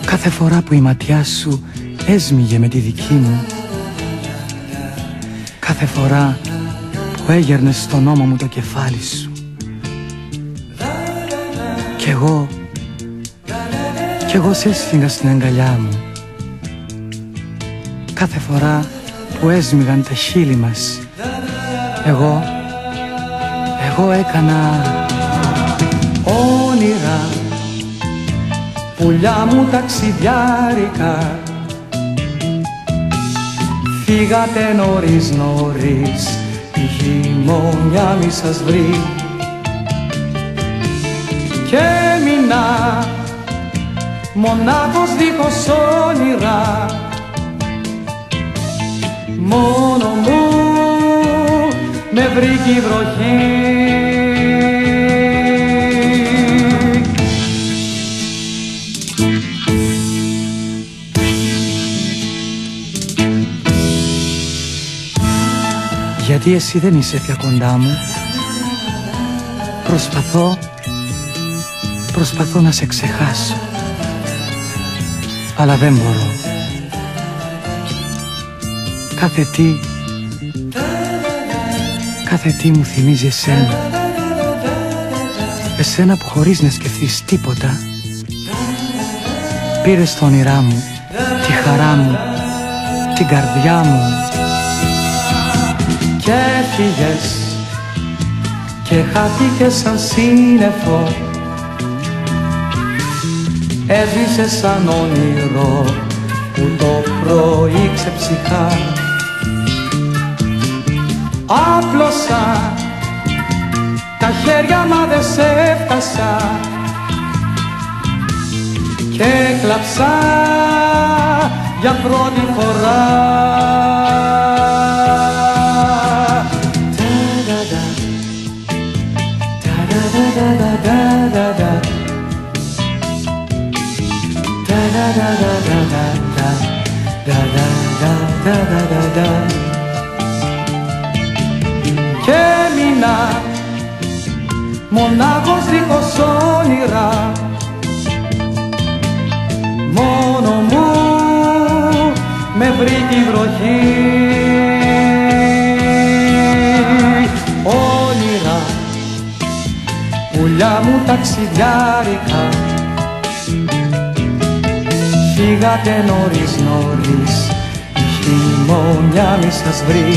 Κάθε φορά που η ματιά σου έσμιγε με τη δική μου, κάθε φορά που έγερνες στον ώμο μου το κεφάλι σου, κι εγώ σε έσφυγα στην αγκαλιά μου, κάθε φορά που έσμιγαν τα χείλη μας, εγώ έκανα όνειρα, πουλιά μου ταξιδιάρικα. Φύγατε νωρίς, η χειμώνια μη σας βρει, και έμεινα μονάχος δίχως όνειρα, μόνο μου με βρήκε η βροχή. Γιατί εσύ δεν είσαι πια κοντά μου, προσπαθώ να σε ξεχάσω, αλλά δεν μπορώ. Κάθε τι μου θυμίζει εσένα, εσένα που χωρίς να σκεφτείς τίποτα πήρες τα όνειρά μου, τη χαρά μου, την καρδιά μου, και έφυγες και χάθηκες σαν σύννεφο, έσβησες σαν όνειρο που το πρωί ξεψυχά. Άπλωσα τα χέρια μα δεν σε έφτασα, και έκλαψα για πρώτη φορά. Και έμεινα μονάχος δίχως όνειρα, μόνο μου με βρήκε η βροχή. Όνειρα, πουλιά μου ταξιδιάρικα, φύγατε νωρίς, η χειμώνια μη σας βρει,